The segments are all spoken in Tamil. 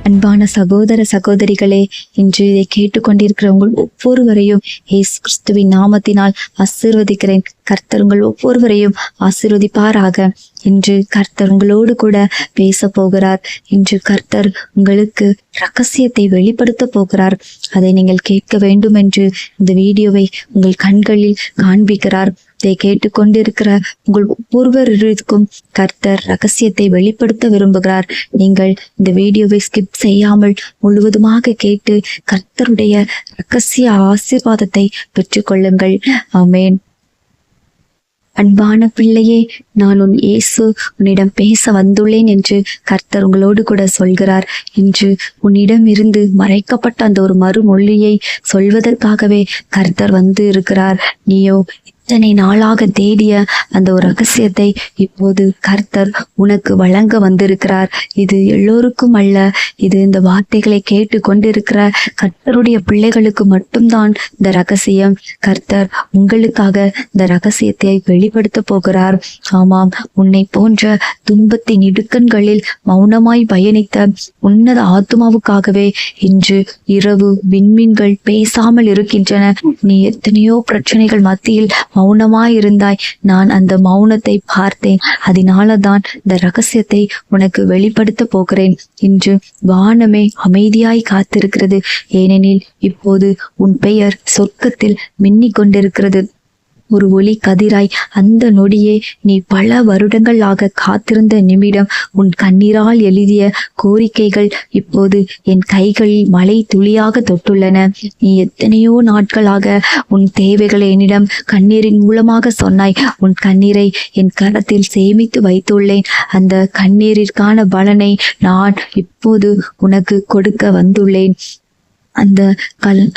அன்பான சகோதர சகோதரிகளே, இன்று இதை கேட்டுக்கொண்டிருக்கிற உங்கள் ஒவ்வொருவரையும் இயேசு கிறிஸ்துவின் நாமத்தினால் ஆசீர்வதிக்கிறேன். கர்த்தர் உங்கள் ஒவ்வொருவரையும் ஆசீர்வதிப்பாராக. இன்று கர்த்தர் உங்களோடு கூட பேச போகிறார். இன்று கர்த்தர் உங்களுக்கு ரகசியத்தை வெளிப்படுத்த போகிறார். அதை நீங்கள் கேட்க வேண்டும் என்று இந்த வீடியோவை உங்கள் கண்களில் காண்பிக்கிறார். இதை கேட்டுக்கொண்டிருக்கிற உங்கள் ஒவ்வொருவருக்கும் கர்த்தர் ரகசியத்தை வெளிப்படுத்த விரும்புகிறார். நீங்கள் இந்த வீடியோவை ஸ்கிப் செய்யாமல் முழுவதுமாக கேட்டு கர்த்தருடைய ரகசிய ஆசீர்வாதத்தை பெற்றுக்கொள்ளுங்கள். ஆமென். அன்பான பிள்ளையே, நான் உன் இயேசு உன்னிடம் பேச வந்துள்ளேன் என்று கர்த்தர் உங்களோடு கூட சொல்கிறார். இன்று உன்னிடம் இருந்து மறைக்கப்பட்ட அந்த ஒரு மறுமொழியை சொல்வதற்காகவே கர்த்தர் வந்து இருக்கிறார். நீயோ இத்தனை நாளாக தேடிய அந்த ஒரு ரகசியத்தை இப்போது கர்த்தர் உனக்கு வழங்க வந்திருக்கிறார். இது எல்லோருக்கும் அல்ல, இது இந்த வார்த்தைகளை கேட்டு கொண்டிருக்கிற கர்த்தருடைய பிள்ளைகளுக்கு மட்டும்தான் இந்த ரகசியம். கர்த்தர் உங்களுக்காக இந்த ரகசியத்தை வெளிப்படுத்த போகிறார். ஆமாம், உன்னை போன்ற துன்பத்தின் இடுக்கண்களில் மௌனமாய் பயணித்த உன்னத ஆத்மாவுக்காகவே இன்று இரவு விண்மீன்கள் பேசாமல் இருக்கின்றன. நீ எத்தனையோ பிரச்சனைகள் மத்தியில் மௌனமாயிருந்தாய். நான் அந்த மௌனத்தை பார்த்தேன். அதனாலதான் இந்த ரகசியத்தை உனக்கு வெளிப்படுத்த போகிறேன். இன்று வானமே அமைதியாய் காத்திருக்கிறது. ஏனெனில் இப்போது உன் பெயர் சொர்க்கத்தில் மின்னிக் கொண்டிருக்கிறது. ஒரு ஒளி கதிராய் அந்த நொடியே நீ பல வருடங்களாக காத்திருந்த நிமிடம், உன் கண்ணீரால் எழுதிய கோரிக்கைகள் இப்போது என் கைகளில் மழை துளியாக தொட்டுள்ளன. நீ எத்தனையோ நாட்களாக உன் தேவைகளை என்னிடம் கண்ணீரின் மூலமாக சொன்னாய். உன் கண்ணீரை என் கரத்தில் சேமித்து வைத்துள்ளேன். அந்த கண்ணீரிற்கான பலனை நான் இப்போது உனக்கு கொடுக்க வந்துள்ளேன். அந்த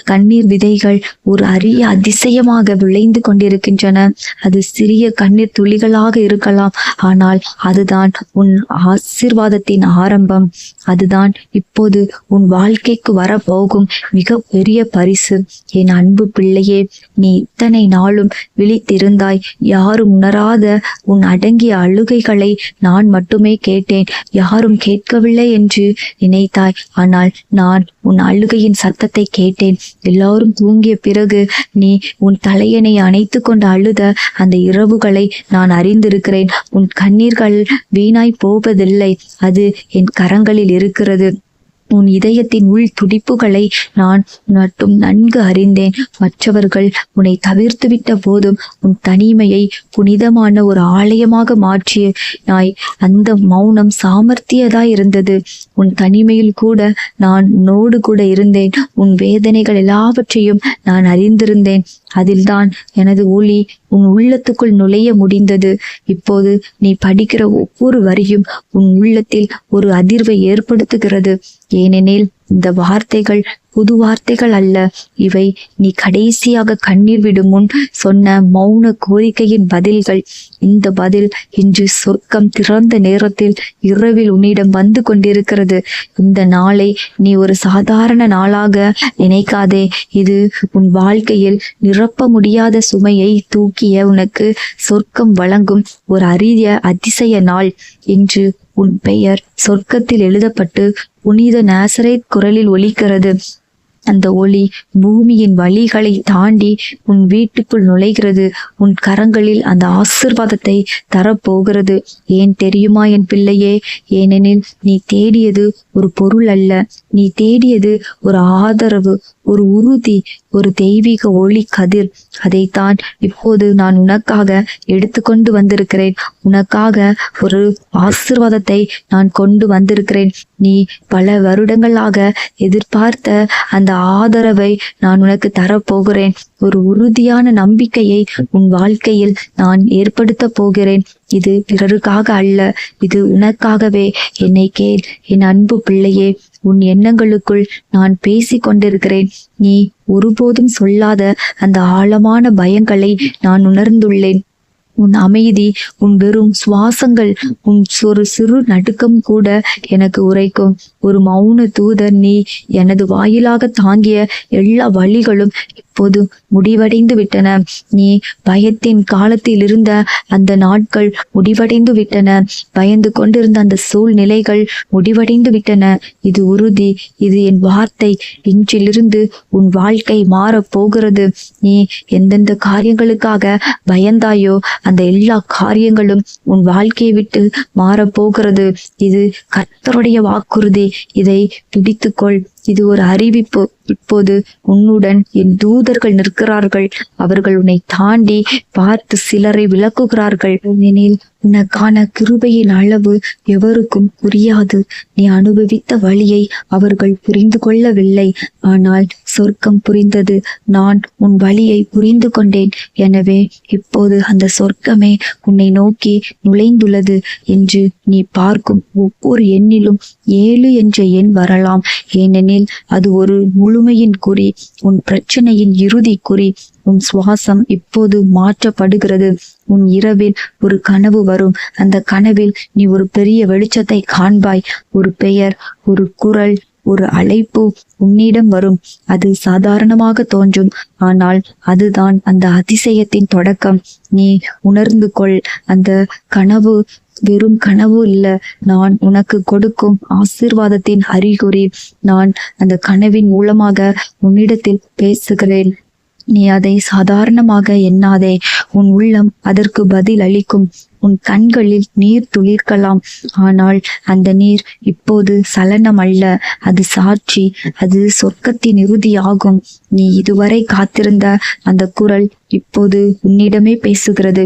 கண்ணீர் விதைகள் ஒரு அரிய அதிசயமாக விளைந்து கொண்டிருக்கின்றன. அது சிறிய கண்ணீர் துளிகளாக இருக்கலாம், ஆனால் அதுதான் உன் ஆசீர்வாதத்தின் ஆரம்பம். அதுதான் இப்போது உன் வாழ்க்கைக்கு வரப்போகும் மிக பெரிய பரிசு. என் அன்பு பிள்ளையே, நீ இத்தனை நாளும் விழித்திருந்தாய். யாரும் உணராத உன் அடங்கிய அழுகைகளை நான் மட்டுமே கேட்டேன். யாரும் கேட்கவில்லை என்று நினைத்தாய். ஆனால் நான் உன் அழுகையின் சத்தத்தை கேட்டேன். எல்லாரும் தூங்கிய பிறகு நீ உன் தலையணை அணைத்து கொண்டு அழுத அந்த இரவுகளை நான் அறிந்திருக்கிறேன். உன் கண்ணீர்கள் வீணாய் போவதில்லை. அது என் கரங்களில் இருக்கிறது. உன் இதயத்தின் உள் துடிப்புகளை நான் மட்டும் நன்கு அறிந்தேன். மற்றவர்கள் உன்னை தவிர்த்துவிட்ட போதும் உன் தனிமையை புனிதமான ஒரு ஆலயமாக மாற்றினாய். அந்த மௌனம் சாமர்த்தியதாய் இருந்தது. உன் தனிமையில் கூட நான் உன்னோடு கூட இருந்தேன். உன் வேதனைகள் எல்லாவற்றையும் நான் அறிந்திருந்தேன். அதில்தான் எனது ஒளி உன் உள்ளத்துக்குள் நுழைய முடிந்தது. இப்போது நீ படிக்கிற ஒவ்வொரு வரியும் உன் உள்ளத்தில் ஒரு அதிர்வை ஏற்படுத்துகிறது. ஏனெனில் இந்த வார்த்தைகள் புது வார்த்தைகள் அல்ல. இவை நீ கடைசியாக கண்ணீர் விடும் முன் சொன்ன மௌன கோரிக்கையின் பதில்கள். இந்த பதில் இன்று சொர்க்கம் திறந்த நேரத்தில் இரவில் உன்னிடம் வந்து கொண்டிருக்கிறது. இந்த நாளை நீ ஒரு சாதாரண நாளாக நினைக்காதே. இது உன் வாழ்க்கையில் நிரப்ப முடியாத சுமையை தூக்கிய உனக்கு சொர்க்கம் வழங்கும் ஒரு அரிய அதிசய நாள். இன்று உன் பெயர் சொர்க்கத்தில் எழுதப்பட்டு புனித நாசரேத் குரலில் ஒலிக்கிறது. அந்த ஒளி பூமியின் வழிகளை தாண்டி உன் வீட்டுக்குள் நுழைகிறது. உன் கரங்களில் அந்த ஆசீர்வாதத்தை தரப்போகிறது. ஏன் தெரியுமா என் பிள்ளையே? ஏனெனில் நீ தேடியது ஒரு பொருள் அல்ல. நீ தேடியது ஒரு ஆதரவு, ஒரு உறுதி, ஒரு தெய்வீக ஒளி கதிர். அதைத்தான் இப்போது நான் உனக்காக எடுத்துக்கொண்டு வந்திருக்கிறேன். உனக்காக ஒரு ஆசீர்வாதத்தை நான் கொண்டு வந்திருக்கிறேன். நீ பல வருடங்களாக எதிர்பார்த்த அந்த ஆதரவை நான் உனக்கு தரப்போகிறேன். ஒரு உறுதியான நம்பிக்கையை உன் வாழ்க்கையில் நான் ஏற்படுத்த போகிறேன். இது பிறருக்காக அல்ல, இது உனக்காகவே. என்னை கேள் என் அன்பு பிள்ளையே. உன் எண்ணங்களுக்குள் நான் பேசி கொண்டிருக்கிறேன். நீ ஒருபோதும் சொல்லாத அந்த ஆழமான பயங்களை நான் உணர்ந்துள்ளேன். உன் அமைதி, உன் வெறும் சுவாசங்கள், உன் ஒரு சிறு நடுக்கம் கூட எனக்கு உரைக்கும். ஒரு மௌன தூதர் நீ. எனது வாயிலாக தாங்கிய எல்லா வழிகளும் இப்போது முடிவடைந்து விட்டன. நீ பயத்தின் காலத்தில் இருந்த அந்த நாட்கள் முடிவடைந்து விட்டன. பயந்து கொண்டிருந்த அந்த சூழ்நிலைகள் முடிவடைந்து விட்டன. இது உறுதி, இது என் வார்த்தை. இன்றிலிருந்து உன் வாழ்க்கை மாறப் போகிறது. நீ எந்தெந்த காரியங்களுக்காக பயந்தாயோ அந்த எல்லா காரியங்களும் உன் வாழ்க்கையை விட்டு மாறப்போகிறது. இது கர்த்தருடைய வாக்குறுதி. இதை பிடித்துக்கொள். இது ஒரு அறிவிப்பு. இப்போது உன்னுடன் என் தூதர்கள் நிற்கிறார்கள். அவர்கள் உன்னை தாண்டி பார்த்து சிலரை விலக்குகிறார்கள். எனில் உனக்கான கிருபையின் அளவு எவருக்கும் புரியாது. நீ அனுபவித்த வழியை அவர்கள் புரிந்து கொள்ளவில்லை. ஆனால் சொர்க்கம் புரிந்தது. நான் உன் வழியை புரிந்து கொண்டேன். எனவே இப்போது அந்த சொர்க்கமே உன்னை நோக்கி நுழைந்துள்ளது என்று நீ பார்க்கும் ஒவ்வொரு எண்ணிலும் 7 என்ற எண் வரலாம். ஏனெனில் அது ஒரு முழுமையின் குறி, உன் பிரச்சனையின் இறுதி குறி. உன் சுவாசம் இப்போது மாற்றப்படுகிறது. உன் இரவில் ஒரு கனவு வரும். அந்த கனவில் நீ ஒரு பெரிய வெளிச்சத்தை காண்பாய். ஒரு பெயர், ஒரு குரல், ஒரு அழைப்பு உன்னிடம் வரும். அது சாதாரணமாக தோன்றும், ஆனால் அதுதான் அந்த அதிசயத்தின் தொடக்கம். நீ உணர்ந்து கொள். அந்த கனவு வெறும் கனவு இல்ல, நான் உனக்கு கொடுக்கும் ஆசீர்வாதத்தின் அறிகுறி. நான் அந்த கனவின் மூலமாக உன்னிடத்தில் பேசுகிறேன். நீ அதை சாதாரணமாக எண்ணாதே. உன் உள்ளம் அதற்கு பதில் அளிக்கும். உன் கண்களில் நீர் துளிர்க்கலாம், ஆனால் அந்த நீர் இப்போது சலனம் அல்ல, அது சாட்சி. அது சொர்க்கத்தின் இறுதியாகும். நீ இதுவரை காத்திருந்த அந்த குரல் இப்போது உன்னிடமே பேசுகிறது.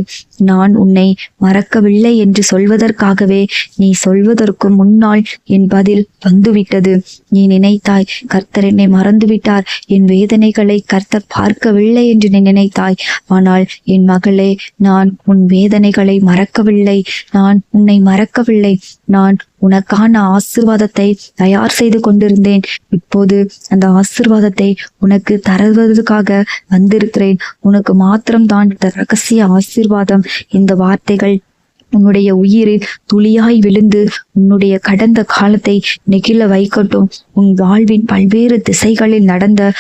நான் உன்னை மறக்கவில்லை என்று சொல்வதற்காகவே நீ சொல்வதற்கு முன்னால் என் பதில் வந்துவிட்டது. நீ நினைத்தாய், கர்த்தர் என்னை மறந்துவிட்டார், என் வேதனைகளை கர்த்தர் பார்க்கவில்லை என்று நீ நினைத்தாய். ஆனால் என் மகளே, நான் உன் வேதனைகளை மறக்கவில்லை. நான் உன்னை மறக்கவில்லை. நான் உனக்கான ஆசீர்வாதத்தை தயார் செய்து கொண்டிருந்தேன். இப்போது அந்த ஆசீர்வாதத்தை உனக்கு தருவதற்காக வந்திருக்கிறேன். உனக்கு மாத்திரம்தான் இந்த ரகசிய ஆசீர்வாதம். இந்த வார்த்தைகள் உன்னுடைய உயிரில் துளியாய் விழுந்து உன்னுடைய கடந்த காலத்தை நெகிழ வைக்கட்டும். உன் வாழ்வின் பல்வேறு திசைகளில் நடந்த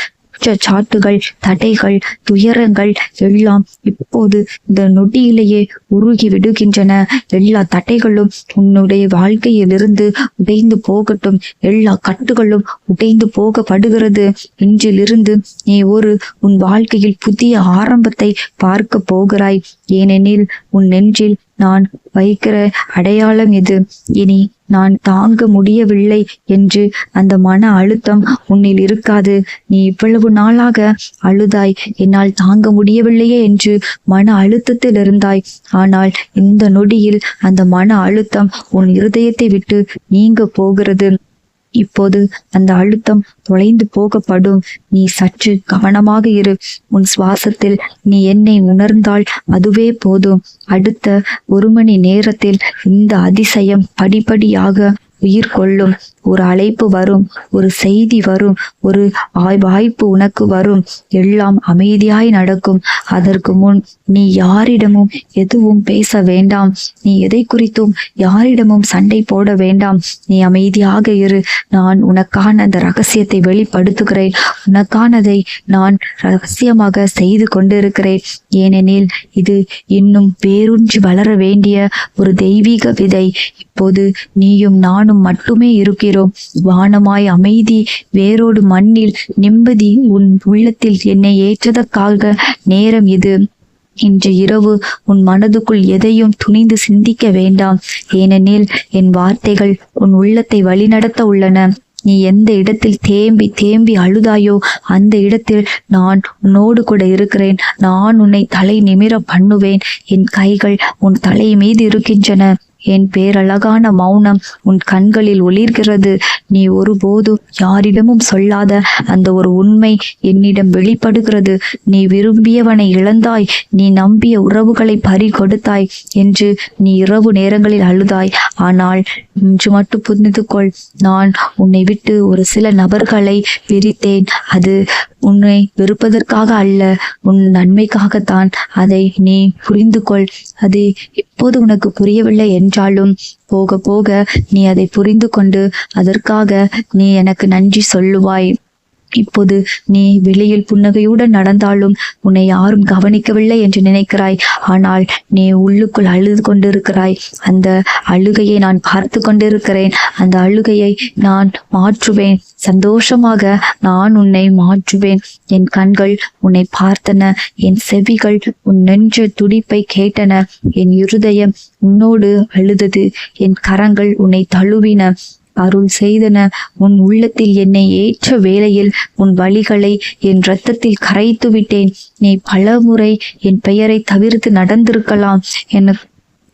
சாட்டுகள், தடைகள், துயரங்கள் எல்லாம் இப்போது இந்த நொடியிலேயே உருகி விடுகின்றன. எல்லா தடைகளும் உன்னுடைய வாழ்க்கையிலிருந்து உடைந்து போகட்டும். எல்லா கட்டுகளும் உடைந்து போகப்படுகிறது. இன்றிலிருந்து நீ உன் வாழ்க்கையில் புதிய ஆரம்பத்தை பார்க்க போகிறாய். ஏனெனில் உன் நெஞ்சில் நான் வைக்கிற அடையாளம் இது. இனி நான் தாங்க முடியவில்லை என்று அந்த மன அழுத்தம் உன்னில் இருக்காது. நீ இவ்வளவு நாளாக அழுதாய், என்னால் தாங்க முடியவில்லையே என்று மன அழுத்தத்தில் இருந்தாய். ஆனால் இந்த நொடியில் அந்த மன அழுத்தம் உன் இருதயத்தை விட்டு நீங்க போகிறது. இப்போது அந்த அழுத்தம் தொலைந்து போகப்படும். நீ சற்று கவனமாக இரு. உன் சுவாசத்தில் நீ என்னை உணர்ந்தால் அதுவே போதும். அடுத்த 1 மணி நேரத்தில் இந்த அதிசயம் படிப்படியாக உயிர் கொள்ளும். ஒரு அழைப்பு வரும், ஒரு செய்தி வரும், ஒரு வாய்ப்பு உனக்கு வரும். எல்லாம் அமைதியாய் நடக்கும். அதற்கு முன் நீ யாரிடமும் எதுவும் பேச வேண்டாம். நீ எதை குறித்தும் யாரிடமும் சண்டை போட வேண்டாம். நீ அமைதியாக இரு. நான் உனக்கான அந்த ரகசியத்தை வெளிப்படுத்துகிறேன். உனக்கானதை நான் ரகசியமாக செய்து கொண்டிருக்கிறேன். ஏனெனில் இது இன்னும் வேரூன்றி வளர வேண்டிய ஒரு தெய்வீக விதை. இப்போது நீயும் நானும் மட்டுமே இருக்கிறோம். வானமாய் அமைதி, வேரோடு மண்ணில் நிம்மதி உன் உள்ளத்தில் என்னை ஏற்றதற்காக நேரம் இது. இன்று இரவு உன் மனதுக்குள் எதையும் துணிந்து சிந்திக்க வேண்டாம். ஏனெனில் என் வார்த்தைகள் உன் உள்ளத்தை வழிநடத்த உள்ளன. நீ எந்த இடத்தில் தேம்பி தேம்பி அழுதாயோ அந்த இடத்தில் நான் உன்னோடு கூட இருக்கிறேன். நான் உன்னை தலை நிமிர பண்ணுவேன். என் கைகள் உன் தலை மீது இருக்கின்றன. என் பேரழகான மௌனம் உன் கண்களில் ஒளிர்கிறது. நீ ஒருபோதும் யாரிடமும் சொல்லாத அந்த ஒரு உண்மை என்னிடம் வெளிப்படுகிறது. நீ விரும்பியவனை இழந்தாய், நீ நம்பிய உறவுகளை பறி கொடுத்தாய் என்று நீ இரவு நேரங்களில் அழுதாய். ஆனால் இன்று மட்டும் புரிந்து கொள், நான் உன்னை விட்டு ஒரு சில நபர்களை பிரித்தேன். அது உன்னை வெறுப்பதற்காக அல்ல, உன் நன்மைக்காகத்தான். அதை நீ புரிந்து கொள். அது இப்போது உனக்கு புரியவில்லை என்றாலும் போக போக நீ அதை புரிந்து கொண்டு அதற்காக நீ எனக்கு நன்றி சொல்லுவாய். இப்போது நீ வெளியில் புன்னகையுடன் நடந்தாலும் உன்னை யாரும் கவனிக்கவில்லை என்று நினைக்கிறாய். ஆனால் நீ உள்ளுக்குள் அழுது கொண்டிருக்கிறாய். அந்த அழுகையை நான் பார்த்து கொண்டிருக்கிறேன். அந்த அழுகையை நான் மாற்றுவேன். சந்தோஷமாக நான் உன்னை மாற்றுவேன். என் கண்கள் உன்னை பார்த்தன. என் செவிகள் உன் நெஞ்ச துடிப்பை கேட்டன. என் இருதயம் உன்னோடு அழுதது. என் கரங்கள் உன்னை தழுவின. அருள் செய்தன. உன் உள்ளத்தில் என்னை ஏற்ற வேளையில் உன் வழிகளை என் இரத்தத்தில் கரைத்து விட்டேன். நீ பலமுறை என் பெயரை தவிர்த்து நடந்திருக்கலாம்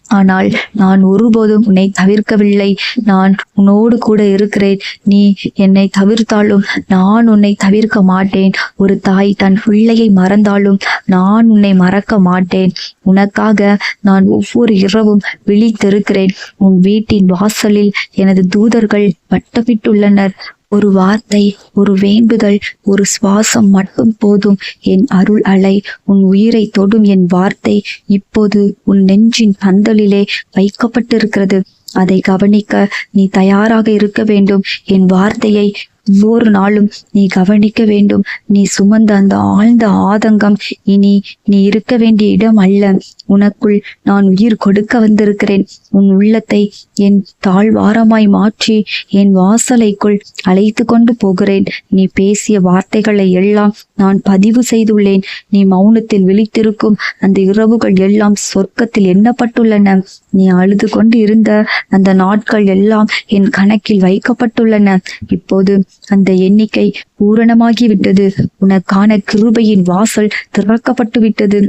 ஆனால் நான் ஒருபோதும் உன்னை தவிர்க்கவில்லை. நான் உன்னோடு கூட இருக்கிறேன். நீ என்னை தவிர்த்தாலும் நான் உன்னை தவிர்க்க மாட்டேன். ஒரு தாய் தன் பிள்ளையை மறந்தாலும் நான் உன்னை மறக்க மாட்டேன். உனக்காக நான் ஒவ்வொரு இரவும் விழித்திருக்கிறேன். உன் வீட்டின் வாசலில் எனது தூதர்கள் வட்டமிட்டுள்ளனர். ஒரு வார்த்தை, ஒரு வேண்டுதல், ஒரு சுவாசம் மட்டும் போதும். என் அருள் அலை உன் உயிரை தொடும். என் வார்த்தை இப்போது உன் நெஞ்சின் பந்தலிலே வைக்கப்பட்டிருக்கிறது. அதை கவனிக்க நீ தயாராக இருக்க வேண்டும். என் வார்த்தையை ஒவ்வொரு நாளும் நீ கவனிக்க வேண்டும். நீ சுமந்த அந்த ஆழ்ந்த ஆதங்கம் இனி நீ இருக்க வேண்டிய இடம் அல்ல. உனக்குள் நான் உயிர் கொடுக்க வந்திருக்கிறேன். உன் உள்ளத்தை என் தாழ்வாரமாய் மாற்றி என் வாசலைக்குள் அழைத்து கொண்டு போகிறேன். நீ பேசிய வார்த்தைகளை எல்லாம் நான் பதிவு செய்துள்ளேன். நீ மௌனத்தில் விழித்திருக்கும் அந்த இரவுகள் எல்லாம் சொர்க்கத்தில் எண்ணப்பட்டுள்ளன. நீ அழுது கொண்டு இருந்த அந்த நாட்கள் எல்லாம் என் கணக்கில் வைக்கப்பட்டுள்ளன. இப்போது அந்த எண்ணிக்கை பூரணமாகிவிட்டது. உனக்கான கிருபையின் வாசல் திறக்கப்பட்டு விட்டது.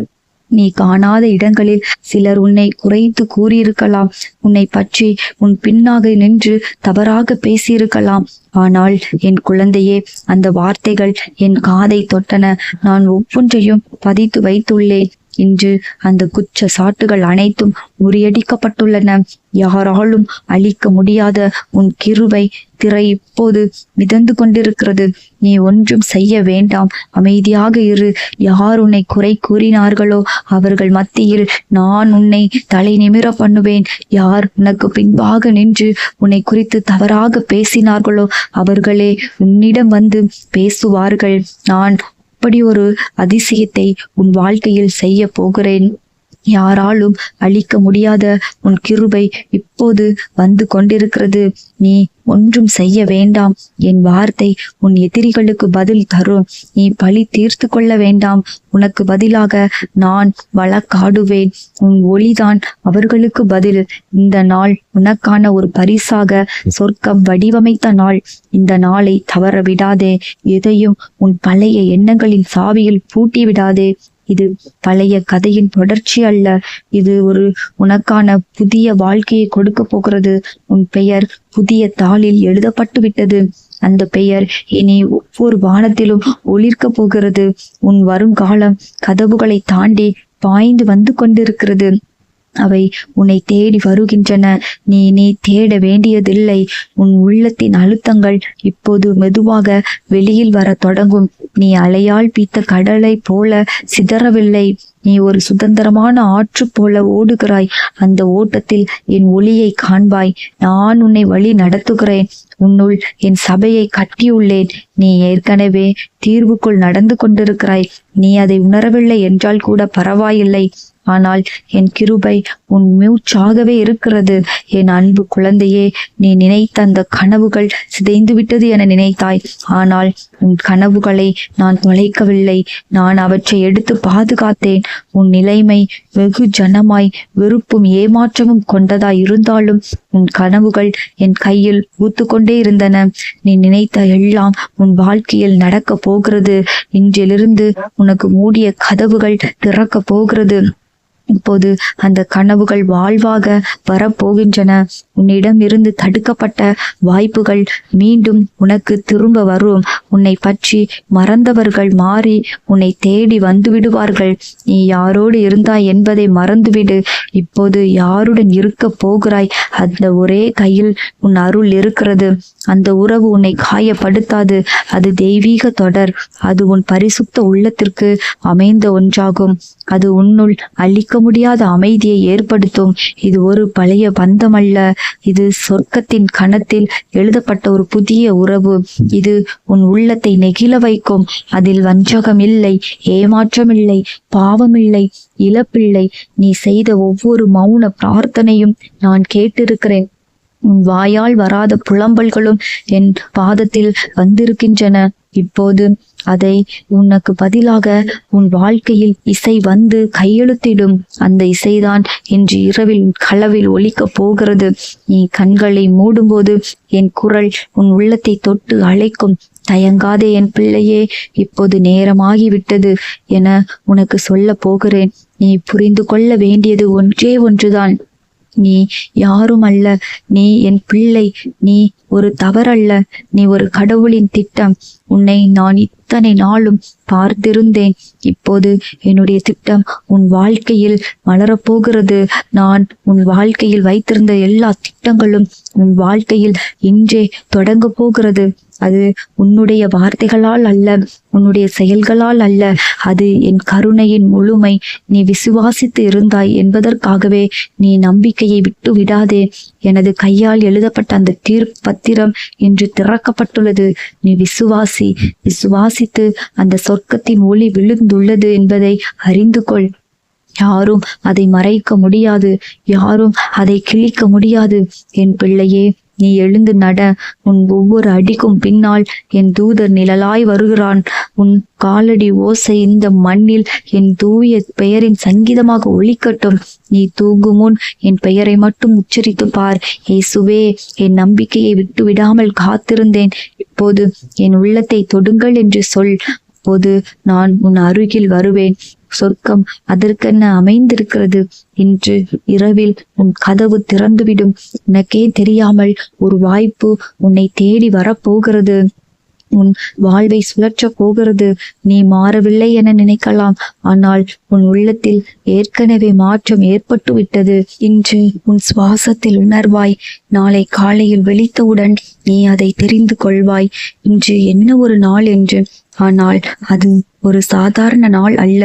நீ காணாத இடங்களில் சிலர் உன்னை குறைத்து கூறியிருக்கலாம். உன்னை பற்றி உன் பின்னாக நின்று தவறாக பேசியிருக்கலாம். ஆனால் என் குழந்தையே, அந்த வார்த்தைகள் என் காதை தொட்டன. நான் ஒவ்வொன்றையும் பதித்து வைத்துள்ளேன். இன்று அந்த குற்ற சாட்டுகள் அனைத்தும் முறியடிக்கப்பட்டுள்ளன. யாராலும் அழிக்க முடியாத உன் கிருபை திரை இப்போது மிதந்து கொண்டிருக்கிறது. நீ ஒன்றும் செய்ய வேண்டாம். அமைதியாக இரு. யார் உன்னை குறை கூறினார்களோ அவர்கள் மத்தியில் நான் உன்னை தலை நிமிர பண்ணுவேன். யார் உனக்கு பின்பாக நின்று உன்னை குறித்து தவறாக பேசினார்களோ அவர்களே உன்னிடம் வந்து பேசுவார்கள். நான் அப்படி ஒரு அதிசயத்தை உன் வாழ்க்கையில் செய்ய போகிறேன். யாராலும் அழிக்க முடியாத உன் கிருபை இப்போது வந்து கொண்டிருக்கிறது. நீ ஒன்றும் செய்ய வேண்டாம். என் வார்த்தை உன் எதிரிகளுக்கு பதில் தரும். நீ பழி தீர்த்து கொள்ள வேண்டாம். உனக்கு பதிலாக நான் வழக்காடுவேன். உன் ஒளிதான் அவர்களுக்கு பதில். இந்த நாள் உனக்கான ஒரு பரிசாக சொர்க்கம் வடிவமைத்த நாள். இந்த நாளை தவற விடாதே. எதையும் உன் பழைய எண்ணங்களின் சாவியில் பூட்டி விடாதே. இது பழைய கதையின் தொடர்ச்சி அல்ல. இது ஒரு உனக்கான புதிய வாழ்க்கையை கொடுக்க போகிறது. உன் பெயர் புதிய தாளில் எழுதப்பட்டு விட்டது. அந்த பெயர் இனி ஒவ்வொரு வானத்திலும் ஒளிர்க்க போகிறது. உன் வருங்காலம் கதவுகளை தாண்டி பாய்ந்து வந்து கொண்டிருக்கிறது. அவை உன்னை தேடி வருகின்றன. நீ தேட வேண்டியதில்லை. உன் உள்ளத்தின் அழுத்தங்கள் இப்போது மெதுவாக வெளியில் வர தொடங்கும். நீ அலையால் பீத்த கடலை போல சிதறவில்லை. நீ ஒரு சுதந்திரமான ஆற்று போல ஓடுகிறாய். அந்த ஓட்டத்தில் என் ஒளியை காண்பாய். நான் உன்னை வழி நடத்துகிறேன். உன்னுள் என் சபையை கட்டியுள்ளேன். நீ ஏற்கனவே தீர்வுக்குள் நடந்து கொண்டிருக்கிறாய். நீ அதை உணரவில்லை என்றால் கூட பரவாயில்லை. ஆனால் என் கிருபை உன் மூச்சாகவே இருக்கிறது. என் அன்பு குழந்தையே, நீ நினைத்த அந்த கனவுகள் சிதைந்து விட்டது என நினைத்தாய். ஆனால் உன் கனவுகளை நான் தொலைக்கவில்லை. நான் அவற்றை எடுத்து பாதுகாத்தேன். உன் நிலைமை வெகு ஜனமாய் வெறுப்பும் ஏமாற்றமும் கொண்டதாய் இருந்தாலும் உன் கனவுகள் என் கையில் பூத்து கொண்டே இருந்தன. நீ நினைத்த எல்லாம் உன் வாழ்க்கையில் நடக்க போகிறது. இன்றிலிருந்து உனக்கு மூடிய கதவுகள் திறக்க போகிறது. இப்போது அந்த கனவுகள் வாழ்வாக வரப்போகின்றன. உன்னிடம் இருந்து தடுக்கப்பட்ட வாய்ப்புகள் மீண்டும் உனக்கு திரும்ப வரும். உன்னை பற்றி மறந்தவர்கள் மாறி உன்னை தேடி வந்து விடுவார்கள். நீ யாரோடு இருந்தாய் என்பதை மறந்துவிடு. இப்போது யாருடன் இருக்க போகிறாய்? அந்த ஒரே கையில் உன் அருள் இருக்கிறது. அந்த உறவு உன்னை காயப்படுத்தாது. அது தெய்வீக தொடர். அது உன் பரிசுத்த உள்ளத்திற்கு அமைந்த ஒன்றாகும். அது உன்னுள் அழிக்க முடியாத அமைதியை ஏற்படுத்தும். இது ஒரு பழைய பந்தம் அல்ல, இது சொர்க்கத்தின் கணத்தில் எழுதப்பட்ட ஒரு புதிய உறவு. இது உன் உள்ளத்தை நெகிழ வைக்கும். அதில் வஞ்சகம் இல்லை, ஏமாற்றம் இல்லை, பாவமில்லை, இழப்பில்லை. நீ செய்த ஒவ்வொரு மௌன பிரார்த்தனையும் நான் கேட்டிருக்கிறேன். உன் வாயால் வராத புலம்பல்களும் என் பாதத்தில் வந்திருக்கின்றன. இப்போது அதை உனக்கு பதிலாக உன் வாழ்க்கையில் இசை வந்து கையெழுத்திடும். அந்த இசைதான் இன்று இரவில் களவில் ஒலிக்கப் போகிறது. நீ கண்களை மூடும்போது என் குரல் உன் உள்ளத்தை தொட்டு அழைக்கும். தயங்காதே என் பிள்ளையே, இப்போது நேரமாகிவிட்டது என உனக்கு சொல்ல போகிறேன். நீ புரிந்து கொள்ள வேண்டியது ஒன்றே ஒன்றுதான். நீ யாரும் அல்ல, நீ என் பிள்ளை. நீ ஒரு தவறல்ல, நீ ஒரு கடவுளின் திட்டம். உன்னை நான் இத்தனை நாளும் பார்த்திருந்தேன். இப்போது என்னுடைய திட்டம் உன் வாழ்க்கையில் மலரப்போகிறது. நான் உன் வாழ்க்கையில் வைத்திருந்த எல்லா திட்டங்களும் உன் வாழ்க்கையில் இன்றே தொடங்க போகிறது. அது உன்னுடைய வார்த்தைகளால் அல்ல, உன்னுடைய செயல்களால் அல்ல, அது என் கருணையின் முழுமை. நீ விசுவாசித்து இருந்தாய் என்பதற்காகவே நீ நம்பிக்கையை விட்டு விடாதே. எனது கையால் எழுதப்பட்ட அந்த பத்திரம் இன்று திறக்கப்பட்டுள்ளது. நீ விசுவாசித்து அந்த சொர்க்கத்தின் ஒளி விழுந்துள்ளது என்பதை அறிந்து கொள். யாரும் அதை மறைக்க முடியாது, யாரும் அதை கிழிக்க முடியாது. என் பிள்ளையே, நீ எழுந்து நட. உன் ஒவ்வொரு அடிக்கும் பின்னால் என் தூதர் நிழலாய் வருகிறான். உன் காலடி ஓசை இந்த மண்ணில் என் தூய பெயரின் சங்கீதமாக ஒலிக்கட்டும். நீ தூங்கும் முன் என் பெயரை மட்டும் உச்சரித்து பார். இயேசுவே, என் நம்பிக்கையை விட்டு விடாமல் காத்திருந்தேன். இப்போது என் உள்ளத்தை தொடுங்கள் என்று சொல். அப்போது நான் உன் அருகில் வருவேன். சொர்க்கம் அதற்கென்ன அமைந்திருக்கிறது. இன்று இரவில் உன் கதவு திறந்துவிடும். உனக்கே தெரியாமல் ஒரு வாய்ப்பு உன்னை தேடி வரப்போகிறது. உன் வாழ்வை சுழற்ற போகிறது. நீ மாறவில்லை என நினைக்கலாம், ஆனால் உன் உள்ளத்தில் ஏற்கனவே மாற்றம் ஏற்பட்டு விட்டது. இன்று உன் சுவாசத்தில் உணர்வாய். நாளை காலையில் விழித்தவுடன் நீ அதை தெரிந்து கொள்வாய். இன்று என்ன ஒரு நாள் என்று. ஆனால் அது ஒரு சாதாரண நாள் அல்ல.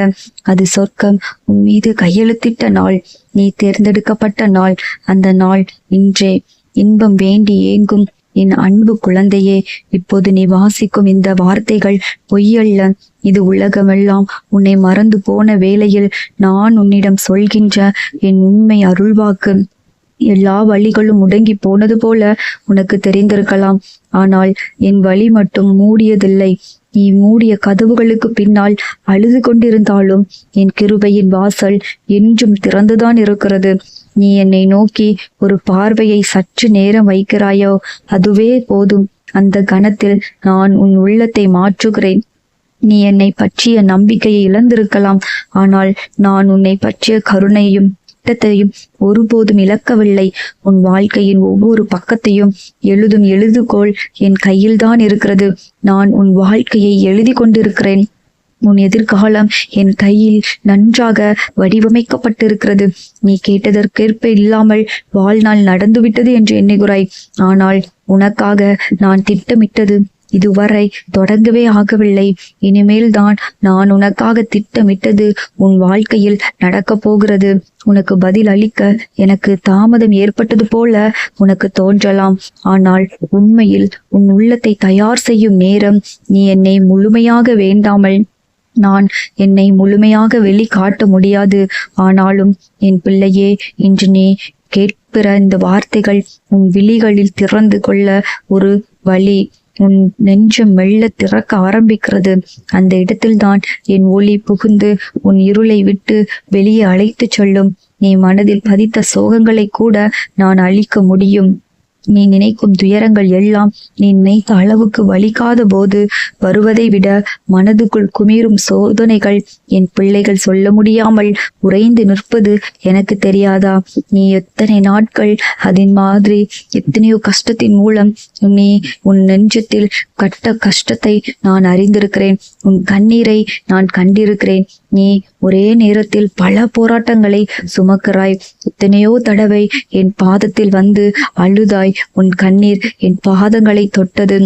அது சொர்க்கம் உன் மீது கையெழுத்திட்ட நாள். நீ தேர்ந்தெடுக்கப்பட்ட நாள். அந்த நாள் இன்றே. இன்பம் வேண்டி ஏங்கும் என் அன்பு குழந்தையே, இப்போது நீ வாசிக்கும் இந்த வார்த்தைகள் பொய்யல்ல. இது உலகமெல்லாம் உன்னை மறந்து போன வேளையில் நான் உன்னிடம் சொல்கின்ற என் உண்மை அருள்வாக்கு. எல்லா வழிகளும் முடங்கி போனது போல உனக்கு தெரிந்திருக்கலாம், ஆனால் என் வழி மட்டும் மூடியதில்லை. நீ மூடிய கதவுகளுக்கு பின்னால் அழுது கொண்டிருந்தாலும் என் கிருபையின் வாசல் என்றும் திறந்துதான் இருக்கிறது. நீ என்னை நோக்கி ஒரு பார்வையை சற்று நேரம் வைக்கிறாயோ, அதுவே போதும். அந்த கணத்தில் நான் உன் உள்ளத்தை மாற்றுகிறேன். நீ என்னை பற்றிய நம்பிக்கையை இழந்திருக்கலாம், ஆனால் நான் உன்னை பற்றிய கருணையும் திட்டத்தையும் ஒருபோதும் இழக்கவில்லை. உன் வாழ்க்கையின் ஒவ்வொரு பக்கத்தையும் எழுதும் எழுதுகோள் என் கையில்தான் இருக்கிறது. நான் உன் வாழ்க்கையை எழுதி கொண்டிருக்கிறேன். உன் எதிர்காலம் என் கையில் நன்றாக வடிவமைக்கப்பட்டிருக்கிறது. நீ கேட்டதற்கேற்ப இல்லாமல் வாழ்நாள் நடந்துவிட்டது என்று எண்ணுகிறாய், ஆனால் உனக்காக நான் திட்டமிட்டது இதுவரை தொடங்கவே ஆகவில்லை. இனிமேல் தான் நான் உனக்காக திட்டமிட்டது உன் வாழ்க்கையில் நடக்கப் போகிறது. உனக்கு பதில் அளிக்க எனக்கு தாமதம் ஏற்பட்டது போல உனக்கு தோன்றலாம், ஆனால் உண்மையில் உன் உள்ளத்தை தயார் செய்யும் நேரம். நீ என்னை முழுமையாக வேண்டாமல் நான் என்னை முழுமையாக வெளிக்காட்ட முடியாது. ஆனாலும் என் பிள்ளையே, இன்று நீ கேட்கிற இந்த வார்த்தைகள் உன் விழிகளில் திறந்து கொள்ள ஒரு வழி. உன் நெஞ்சம் மெல்ல திறக்க ஆரம்பிக்கிறது. அந்த இடத்தில்தான் என் ஒளி புகுந்து உன் இருளை விட்டு வெளியே அழைத்து சொல்லும். நீ மனதில் பதித்த சோகங்களை கூட நான் அழிக்க முடியும். நீ நினைக்கும் துயரங்கள் எல்லாம் நீ நினைத்த அளவுக்கு வலிக்காத போது வருவதை விட மனதுக்குள் குமிரும் சோதனைகள் என் பிள்ளைகள் சொல்ல முடியாமல் உறைந்து நிற்பது எனக்கு தெரியாதா? நீ எத்தனை நாட்கள் அதன் மாதிரி எத்தனையோ கஷ்டத்தின் மூலம் நீ உன் நெஞ்சத்தில் கட்ட கஷ்டத்தை நான் அறிந்திருக்கிறேன். உன் கண்ணீரை நான் கண்டிருக்கிறேன். நீ ஒரே நேரத்தில் பல போராட்டங்களை சுமக்கிறாய். எத்தனையோ தடவை என் பாதத்தில் வந்து அழுதாய். உன் கண்ணீர் என் பாதங்களை தொட்டது.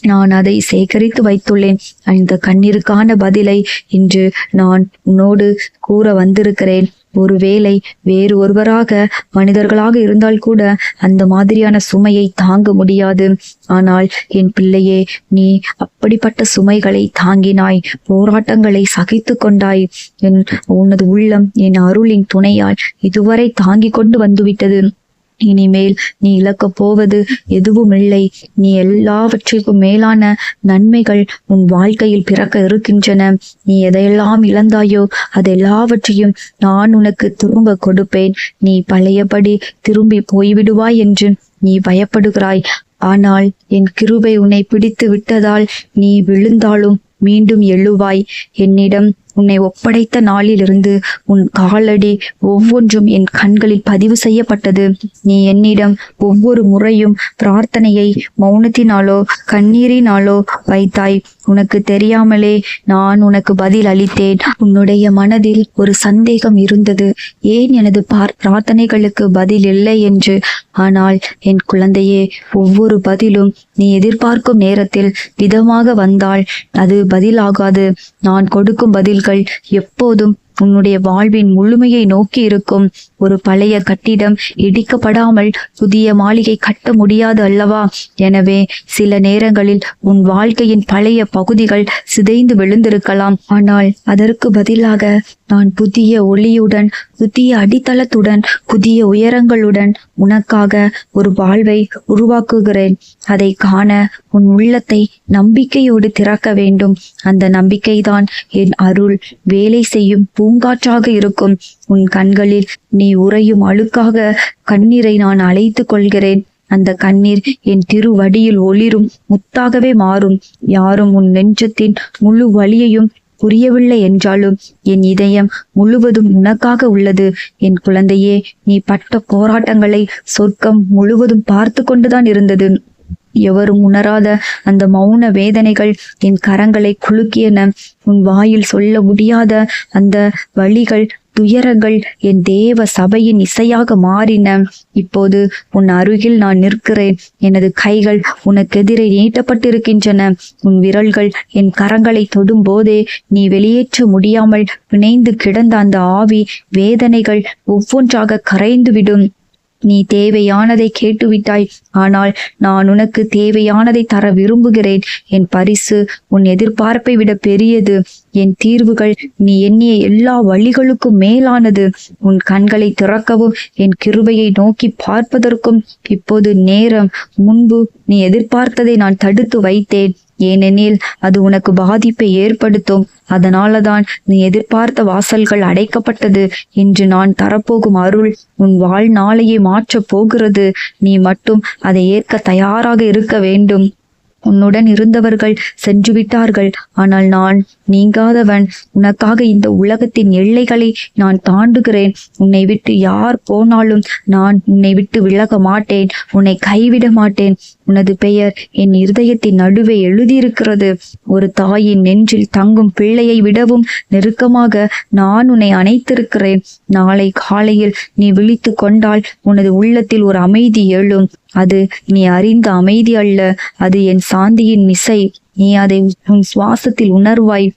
நான் அதை சேகரித்து வைத்துள்ளேன். அந்த கண்ணீருக்கான பதிலை இன்று நான் உன்னோடு கூற வந்திருக்கிறேன். ஒருவேளை வேறு ஒருவராக மனிதர்களாக இருந்தால் கூட அந்த மாதிரியான சுமையை தாங்க முடியாது. ஆனால் என் பிள்ளையே, நீ அப்படிப்பட்ட சுமைகளை தாங்கினாய், போராட்டங்களை சகித்து கொண்டாய். உனது உள்ளம் என் அருளின் துணையால் இதுவரை தாங்கிக் கொண்டு வந்துவிட்டது. இனிமேல் நீ இழக்கப் போவது எதுவும் இல்லை. நீ எல்லாவற்றிற்கும் மேலான நன்மைகள் உன் வாழ்க்கையில் பிறக்க இருக்கின்றன. நீ எதையெல்லாம் இழந்தாயோ அதெல்லாவற்றையும் நான் உனக்கு திரும்ப கொடுப்பேன். நீ பழையபடி திரும்பி போய்விடுவாய் என்று நீ பயப்படுகிறாய். ஆனால் என் கிருபை உன்னை பிடித்து விட்டதால் நீ விழுந்தாலும் மீண்டும் எழுவாய். என்னிடம் உன்னை ஒப்படைத்த நாளிலிருந்து உன் காலடி ஒவ்வொன்றும் என் கண்களில் பதிவு செய்யப்பட்டது. நீ என்னிடம் ஒவ்வொரு முறையும் பிரார்த்தனையை மௌனத்தினாலோ கண்ணீரினாலோ வைத்தாய். உனக்கு தெரியாமலே நான் உனக்கு பதில் அளித்தேன். உன்னுடைய மனதில் ஒரு சந்தேகம் இருந்தது, ஏன் எனது பிரார்த்தனைகளுக்கு பதில் இல்லை என்று. ஆனால் என் குழந்தையே, ஒவ்வொரு பதிலும் நீ எதிர்பார்க்கும் நேரத்தில் விதமாக வந்தால் அது பதிலாகாது. நான் கொடுக்கும் பதில்கள் எப்போதும் உன்னுடைய வாழ்வின் முழுமையை நோக்கி இருக்கும். ஒரு பழைய கட்டிடம் இடிக்கப்படாமல் புதிய மாளிகை கட்ட முடியாது அல்லவா? எனவே சில நேரங்களில் உன் வாழ்க்கையின் பழைய பகுதிகள் சிதைந்து விழுந்திருக்கலாம். ஆனால் அதற்கு பதிலாக நான் புதிய ஒளியுடன், புதிய அடித்தளத்துடன், புதிய உயரங்களுடன் உனக்காக ஒரு வாழ்வை உருவாக்குகிறேன். அதை காண உன் உள்ளத்தை நம்பிக்கையோடு திறக்க வேண்டும். அந்த நம்பிக்கைதான் என் அருள் வேலை செய்யும் பூங்காற்றாக இருக்கும். உன் கண்களில் நீ உறையும் அழுக்காக கண்ணீரை நான் அழைத்து கொள்கிறேன். அந்த கண்ணீர் என் திருவடியில் ஒளிரும் முத்தாகவே மாறும். யாரும் உன் நெஞ்சத்தின் முழு வலியையும் புரியவில்லை என்றாலும் என் இதயம் முழுவதும் உனக்காக உள்ளது. என் குழந்தையே, நீ பட்ட போராட்டங்களை சொர்க்கம் முழுவதும் பார்த்து கொண்டுதான் இருந்தது. எவரும் உணராத அந்த மௌன வேதனைகள் என் கரங்களை குலுக்கியன. உன் வாயில் சொல்ல முடியாத அந்த வலிகள், துயரங்கள் என் தேவ சபையின் இசையாக மாறின. இப்போது உன் அருகில் நான் நிற்கிறேன். எனது கைகள் உனக்கு எதிரே நீட்டப்பட்டிருக்கின்றன. உன் விரல்கள் என் கரங்களை தொடும் போதே நீ வெளியேற்ற முடியாமல் பிணைந்து கிடந்த அந்த ஆவி வேதனைகள் ஒவ்வொன்றாக கரைந்துவிடும். நீ தேவையானதை கேட்டுவிட்டாய். ஆனால் நான் உனக்கு தேவையானதை தர விரும்புகிறேன். என் பரிசு உன் எதிர்பார்ப்பை விட பெரியது. என் தீர்வுகள் நீ எண்ணிய எல்லா வழிகளுக்கும் மேலானது. உன் கண்களை திறக்கவும் என் கிருபையை நோக்கி பார்ப்பதற்கும் இப்போது நேரம். முன்பு நீ எதிர்பார்த்ததை நான் தடுத்து வைத்தேன். ஏனெனில் அது உனக்கு பாதிப்பை ஏற்படுத்தும். அதனாலதான் நீ எதிர்பார்த்த வாசல்கள் அடைக்கப்பட்டது. இன்று நான் தரப்போகும் அருள் உன் வாழ்நாளையே மாற்றப் போகிறது. நீ மட்டும் அதை ஏற்க தயாராக இருக்க வேண்டும். உன்னுடன் இருந்தவர்கள் சென்று விட்டார்கள், ஆனால் நான் நீங்காதவன். உனக்காக இந்த உலகத்தின் எல்லைகளை நான் தாண்டுகிறேன். உன்னை விட்டு யார் போனாலும் நான் உன்னை விட்டு விலக மாட்டேன். உன்னை கைவிட மாட்டேன். உனது பெயர் என் இருதயத்தின் நடுவே எழுதியிருக்கிறது. ஒரு தாயின் நெஞ்சில் தங்கும் பிள்ளையை விடவும் நெருக்கமாக நான் உன்னை அணைத்திருக்கிறேன். நாளை காலையில் நீ விழித்து கொண்டால் உனது உள்ளத்தில் ஒரு அமைதி எழும். அது நீ அறிந்த அமைதி அல்ல, அது என் சாந்தியின் இசை. நீ அதை உன் சுவாசத்தில் உணர்வாய்.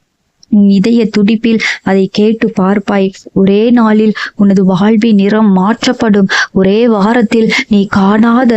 உன் இதய துடிப்பில் அதை கேட்டு பார்ப்பாய். ஒரே நாளில் உனது வாழ்வின் நிறம் மாற்றப்படும். ஒரே வாரத்தில் நீ காணாத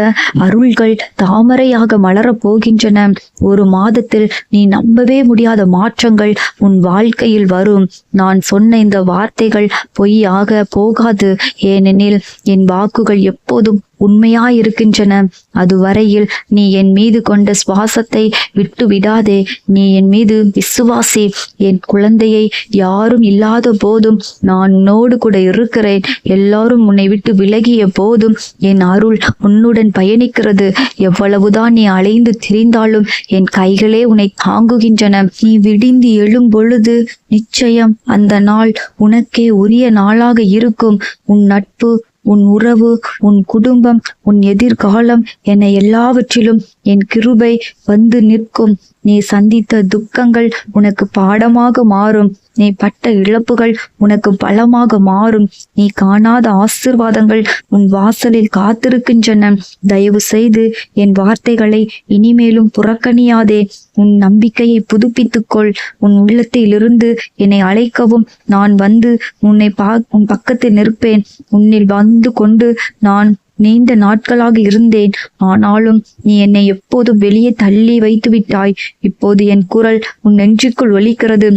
அருள்கள் தாமரையாக மலரப் போகின்றன. ஒரு மாதத்தில் நீ நம்பவே முடியாத மாற்றங்கள் உன் வாழ்க்கையில் வரும். நான் சொன்ன இந்த வார்த்தைகள் பொய்யாக போகாது. ஏனெனில் என் வாக்குகள் எப்போதும் உண்மையாயிருக்கின்றன. அதுவரையில் நீ என் மீது கொண்ட சுவாசத்தை விட்டு விடாதே. நீ என் மீது விசுவாசி. என் குழந்தையை, யாரும் இல்லாத போதும் நான் உன்னோடு கூட இருக்கிறேன். எல்லாரும் உன்னை விட்டு விலகிய போதும் என் அருள் உன்னுடன் பயணிக்கிறது. எவ்வளவுதான் நீ அலைந்து திரிந்தாலும் என் கைகளே உன்னை தாங்குகின்றன. நீ விடிந்து எழும் பொழுது நிச்சயம் அந்த நாள் உனக்கே உரிய நாளாக இருக்கும். உன் நட்பு, உன் உறவு, உன் குடும்பம், உன் எதிர்காலம் என எல்லாவற்றிலும் என் கிருபை வந்து நிற்கும். நீ சந்தித்த துக்கங்கள் உனக்கு பாடமாக மாறும். நீ பட்ட இழப்புகள் உனக்கு பலமாக மாறும். நீ காணாத ஆசீர்வாதங்கள் உன் வாசலில் காத்திருக்கின்றன. தயவு செய்து என் வார்த்தைகளை இனிமேலும் புறக்கணியாதே. உன் நம்பிக்கையை புதுப்பித்துக்கொள். உன் உள்ளத்திலிருந்து என்னை அழைக்கவும் நான் வந்து உன் பக்கத்தில் நிற்பேன். உன்னில் வந்து கொண்டு நான் நீண்ட நாட்களாக இருந்தேன். ஆனாலும் நீ என்னை எப்போதும் வெளியே தள்ளி வைத்து விட்டாய். இப்போது என் குரல் உன் நெஞ்சுக்குள் ஒலிக்கிறது.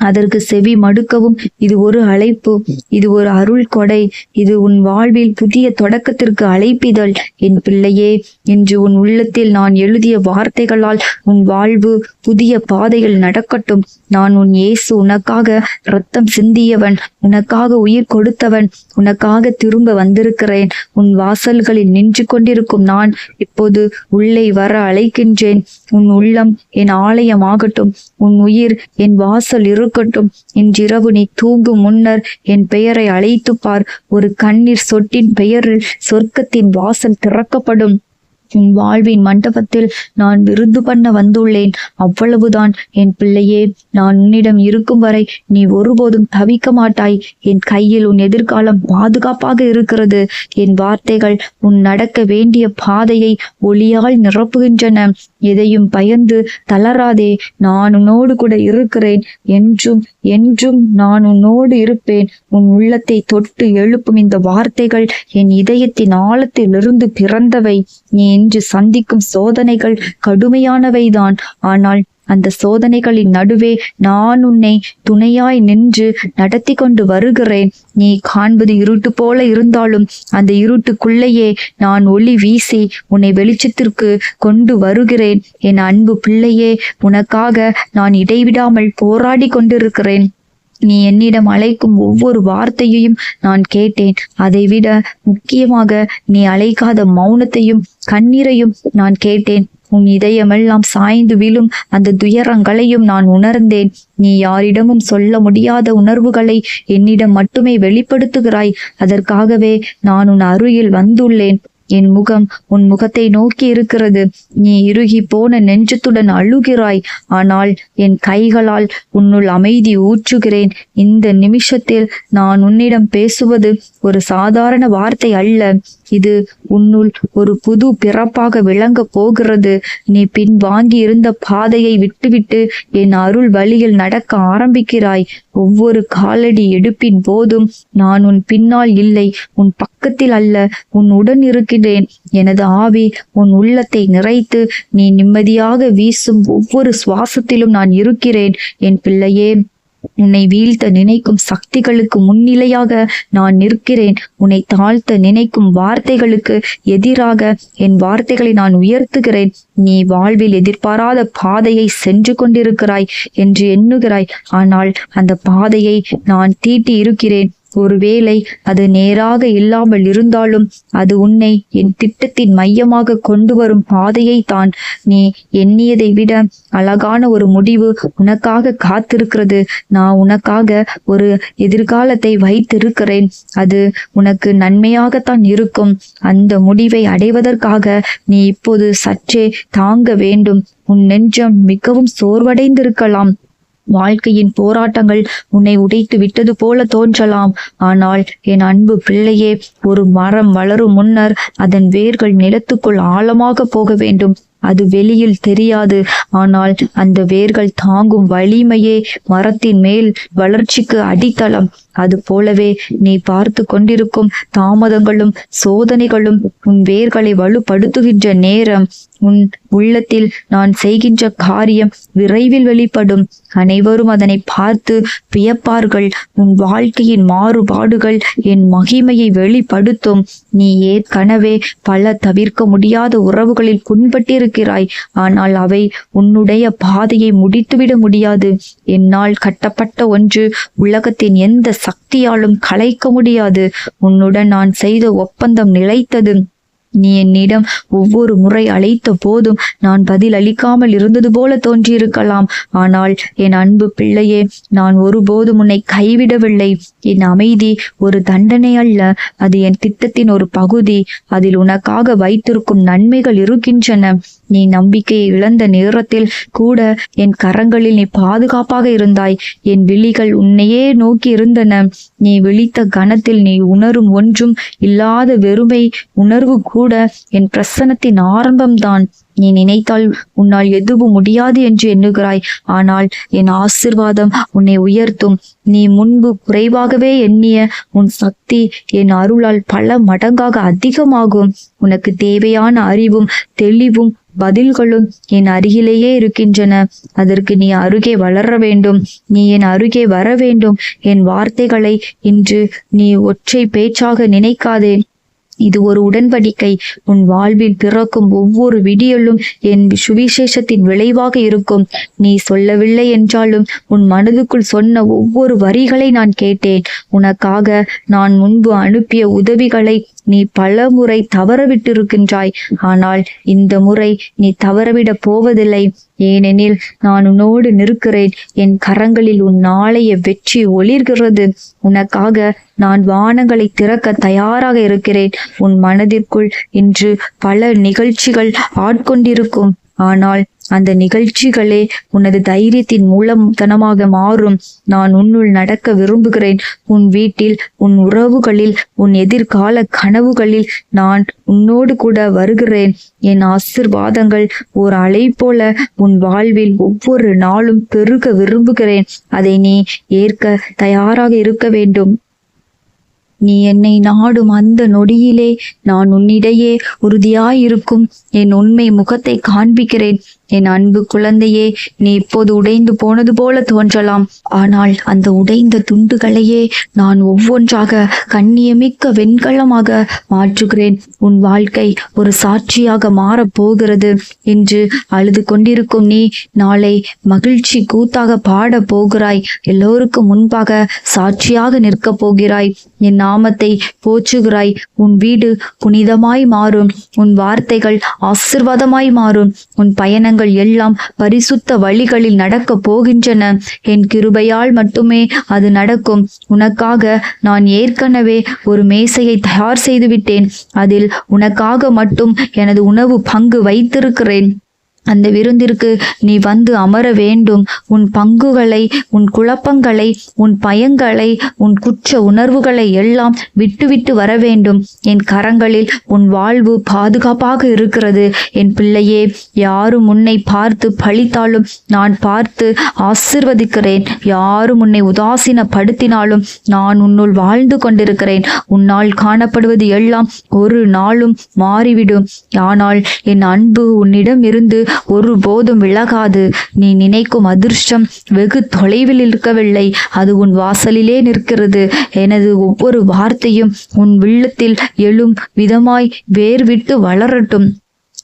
அதற்கு செவி மடுக்கவும். இது ஒரு அழைப்பு, இது ஒரு அருள் கொடை, இது உன் வாழ்வில் புதிய தொடக்கத்திற்கு அழைப்பிதழ். என் பிள்ளையே, என்று உன் உள்ளத்தில் நான் எழுதிய வார்த்தைகளால் உன் வாழ்வு புதிய பாதையில் நடக்கட்டும். நான் உன் இயேசு, உனக்காக இரத்தம் சிந்தியவன், உனக்காக உயிர் கொடுத்தவன், உனக்காக திரும்ப வந்திருக்கிறேன். உன் வாசல்களில் நின்று கொண்டிருக்கும் நான் இப்போது உள்ளே வர அழைக்கின்றேன். உன் உள்ளம் என் ஆலயமாகட்டும், உன் உயிர் என் வாசல் இருக்கட்டும். இன்றிரவு நீ தூங்கும் முன்னர் என் பெயரை அழைத்து பார். ஒரு கண்ணீர் சொட்டின் பெயரில் சொர்க்கத்தின் வாசல் திறக்கப்படும். உன் வாழ்வின் மண்டபத்தில் நான் விருது பண்ண வந்துள்ளேன். அவ்வளவுதான் என் பிள்ளையே. நான் உன்னிடம் இருக்கும் வரை நீ ஒருபோதும் தவிக்க மாட்டாய். என் கையில் உன் எதிர்காலம் பாதுகாப்பாக இருக்கிறது. என் வார்த்தைகள் உன் நடக்க வேண்டிய பாதையை ஒளியால் நிரப்புகின்றன. எதையும் பயந்து தளராதே. நான் உன்னோடு கூட இருக்கிறேன். என்றும் என்றும் நான் உன்னோடு இருப்பேன். உன் உள்ளத்தை தொட்டு எழுப்பும் இந்த வார்த்தைகள் என் இதயத்தின் ஆழத்திலிருந்து பிறந்தவை. நீ இன்று சந்திக்கும் சோதனைகள் கடுமையானவைதான். ஆனால் அந்த சோதனைகளின் நடுவே நான் உன்னை துணையாய் நின்று நடத்தி கொண்டு வருகிறேன். நீ காண்பது இருட்டு போல இருந்தாலும் அந்த இருட்டுக்குள்ளேயே நான் ஒளி வீசி உன்னை வெளிச்சத்திற்கு கொண்டு வருகிறேன். என் அன்பு பிள்ளையே, உனக்காக நான் இடைவிடாமல் போராடி கொண்டிருக்கிறேன். நீ என்னிடம் அழைக்கும் ஒவ்வொரு வார்த்தையையும் நான் கேட்டேன். அதைவிட முக்கியமாக நீ அழைக்காத மௌனத்தையும் கண்ணீரையும் நான் கேட்டேன். உன் இதயமெல்லாம் சாய்ந்து விழும் அந்த துயரங்களையும் நான் உணர்ந்தேன். நீ யாரிடமும் சொல்ல முடியாத உணர்வுகளை என்னிடம் மட்டுமே வெளிப்படுத்துகிறாய். அதற்காகவே நான் உன் அருகில் வந்துள்ளேன். என் முகம் உன் முகத்தை நோக்கி இருக்கிறது. நீ இறுகி போன நெஞ்சத்துடன் அழுகிறாய். ஆனால் என் கைகளால் உன்னுள் அமைதி ஊற்றுகிறேன். இந்த நிமிஷத்தில் நான் உன்னிடம் பேசுவது ஒரு சாதாரண வார்த்தை அல்ல. இது உன்னுள் ஒரு புது பிறப்பாக விளங்க போகிறது. நீ பின் வாங்கி இருந்த பாதையை விட்டுவிட்டு என் அருள் வழியில் நடக்க ஆரம்பிக்கிறாய். ஒவ்வொரு காலடி எடுப்பின் போதும் நான் உன் பின்னால் இல்லை, உன் பக்கத்தில் அல்ல, உன் உடன் இருக்கிறேன். எனது ஆவி உன் உள்ளத்தை நிறைத்து நீ நிம்மதியாக வீசும் ஒவ்வொரு சுவாசத்திலும் நான் இருக்கிறேன். என் பிள்ளையே, உன்னை வீழ்த்த நினைக்கும் சக்திகளுக்கு முன்னிலையாக நான் நிற்கிறேன். உன்னை தாழ்த்த நினைக்கும் வார்த்தைகளுக்கு எதிராக என் வார்த்தைகளை நான் உயர்த்துகிறேன். நீ வாழ்வில் எதிர்பாராத பாதையை சென்று கொண்டிருக்கிறாய் என்று எண்ணுகிறாய். ஆனால் அந்த பாதையை நான் தீட்டி இருக்கிறேன். ஒருவேளை அது நேராக இல்லாமல் இருந்தாலும் அது உன்னை என் திட்டத்தின் மையமாக கொண்டு வரும் பாதையை தான். நீ எண்ணியதை விட அழகான ஒரு முடிவு உனக்காக காத்திருக்கிறது. நான் உனக்காக ஒரு எதிர்காலத்தை வைத்திருக்கிறேன். அது உனக்கு நன்மையாகத்தான் இருக்கும். அந்த முடிவை அடைவதற்காக நீ இப்போது சற்றே தாங்க வேண்டும். உன் நெஞ்சம் மிகவும் சோர்வடைந்திருக்கலாம். வாழ்க்கையின் போராட்டங்கள் உன்னை உடைத்து விட்டது போல தோன்றலாம். ஆனால் என் அன்பு பிள்ளையே, ஒரு மரம் வளரும் முன்னர் அதன் வேர்கள் நிலத்துக்குள் ஆழமாக போக வேண்டும். அது வெளியில் தெரியாது. ஆனால் அந்த வேர்கள் தாங்கும் வலிமையே மரத்தின் மேல் வளர்ச்சிக்கு அடித்தளம். அது போலவே நீ பார்த்து கொண்டிருக்கும் தாமதங்களும் சோதனைகளும் உன் வேர்களை வலுப்படுத்துகின்ற நேரம். உன் உள்ளத்தில் நான் செய்கின்ற காரியம் விரைவில் வெளிப்படும். அனைவரும் அதனை பார்த்து வியப்பார்கள். உன் வாழ்க்கையின் மாறுபாடுகள் என் மகிமையை வெளிப்படுத்தும். நீ ஏற்கனவே பல தவிர்க்க முடியாத உறவுகளில் புண்பட்டிருக்கிறாய். ஆனால் அவை உன்னுடைய பாதையை முடித்துவிட முடியாது. என்னால் கட்டப்பட்ட ஒன்று உலகத்தின் எந்த சக்தியாலும் கலைக்க முடியாது. உன்னுடன் நான் செய்த ஒப்பந்தம் நிலைத்தது. நீ என்னிடம் ஒவ்வொரு முறை அழைத்த போதும் நான் பதில் அளிக்காமல் இருந்தது போல தோன்றியிருக்கலாம். ஆனால் என் அன்பு பிள்ளையே, நான் ஒருபோதும் உன்னை கைவிடவில்லை. என் அமைதி ஒரு தண்டனை அல்ல, அது என் திட்டத்தின் ஒரு பகுதி. அதில் உனக்காக வைத்திருக்கும் நன்மைகள் இருக்கின்றன. நீ நம்பிக்கையை இழந்த நேரத்தில் கூட என் கரங்களில் நீ பாதுகாப்பாக இருந்தாய். என் விழிகள் உன்னையே நோக்கி இருந்தன. நீ விழித்த கணத்தில் நீ உணரும் ஒன்றும் இல்லாத வெறுமை உணர்வு கூட என் பிரசன்னத்தின் ஆரம்பம்தான். நீ நினைத்தால் உன்னால் எதுவும் முடியாது என்று எண்ணுகிறாய். ஆனால் என் ஆசிர்வாதம் உன்னை உயர்த்தும். நீ முன்பு குறைவாகவே எண்ணிய உன் சக்தி என் அருளால் பல மடங்காக அதிகமாகும். உனக்கு தேவையான அறிவும் தெளிவும் பதில்களும் என் அருகிலேயே இருக்கின்றன. அதற்கு நீ அருகே வளர வேண்டும். நீ என் அருகே வர வேண்டும். என் வார்த்தைகளை இன்று நீ ஒற்றை பேச்சாக நினைக்காதே. இது ஒரு உடன்படிக்கை. உன் வாழ்வில் பிறக்கும் ஒவ்வொரு விடியலும் என் சுவிசேஷத்தின் விளைவாக இருக்கும். நீ சொல்லவில்லை என்றாலும் உன் மனதுக்குள் சொன்ன ஒவ்வொரு வரிகளை நான் கேட்டேன். உனக்காக நான் முன்பு அனுப்பிய உதவிகளை நீ பல முறை தவறவிட்டிருக்கின்றாய். ஆனால் இந்த முறை நீ தவறவிடப் போவதில்லை. ஏனெனில் நான் உன்னோடு நிற்கிறேன். என் கரங்களில் உன் நாளைய வெற்றி ஒளிர்கிறது. உனக்காக நான் வானங்களை திறக்க தயாராக இருக்கிறேன். உன் மனதிற்குள் இன்று பல நிகழ்ச்சிகள் ஆட்கொண்டிருக்கும். ஆனால் அந்த நிகழ்ச்சிகளே உனது தைரியத்தின் மூலதனமாக மாறும். நான் உன்னுள் நடக்க விரும்புகிறேன். உன் வீட்டில், உன் உறவுகளில், உன் எதிர்கால கனவுகளில் நான் உன்னோடு கூட வருகிறேன். என் ஆசிர்வாதங்கள் ஒரு அலை போல உன் வாழ்வில் ஒவ்வொரு நாளும் பெருக விரும்புகிறேன். அதை நீ ஏற்க தயாராக இருக்க வேண்டும். நீ என்னை நாடும் அந்த நொடியிலே நான் உன்னிடையே உறுதியாயிருக்கும் என் உண்மை முகத்தை காண்பிக்கிறேன். என் அன்பு குழந்தையே, நீ இப்போது உடைந்து போனது போல தோன்றலாம். ஆனால் அந்த உடைந்த துண்டுகளையே நான் ஒவ்வொன்றாக கண்ணியமிக்க வெண்கலமாக மாற்றுகிறேன். உன் வாழ்க்கை ஒரு சாட்சியாக மாறப்போகிறது. என்று அழுது கொண்டிருக்கும் நீ நாளை மகிழ்ச்சி கூத்தாக பாட போகிறாய். எல்லோருக்கும் முன்பாக சாட்சியாக நிற்கப் போகிறாய். என் நாமத்தை போற்றுகிறாய். உன் வீடு புனிதமாய் மாறும். உன் வார்த்தைகள் ஆசிர்வாதமாய் மாறும். உன் பயணங்கள் எல்லாம் பரிசுத்த வழிகளில் நடக்க போகின்றன. என் கிருபையால் மட்டுமே அது நடக்கும். உனக்காக நான் ஏற்கனவே ஒரு மேசையை தயார் செய்து விட்டேன். அதில் உனக்காக மட்டும் எனது உணவு பங்கு வைத்திருக்கிறேன். அந்த விருந்திற்கு நீ வந்து அமர வேண்டும். உன் பங்குகளை, உன் குழப்பங்களை, உன் பயங்களை, உன் குற்ற உணர்வுகளை எல்லாம் விட்டுவிட்டு வர வேண்டும். என் கரங்களில் உன் வாழ்வு பாதுகாப்பாக இருக்கிறது. என் பிள்ளையே, யாரும் உன்னை பார்த்து பழித்தாலும் நான் பார்த்து ஆசிர்வதிக்கிறேன். யாரும் உன்னை உதாசீனப்படுத்தினாலும் நான் உன்னுள் வாழ்ந்து கொண்டிருக்கிறேன். உன்னால் காணப்படுவது எல்லாம் ஒரு நாளும் மாறிவிடும். ஆனால் என் அன்பு உன்னிடம் இருந்து ஒருபோதும் விலகாது. நீ நினைக்கும் அதிர்ஷ்டம் வெகு தொலைவில் இருக்கவில்லை. அது உன் வாசலிலே நிற்கிறது. எனது ஒவ்வொரு வார்த்தையும் உன் உள்ளத்தில் எழும் விதமாய் வேர் விட்டு வளரட்டும்.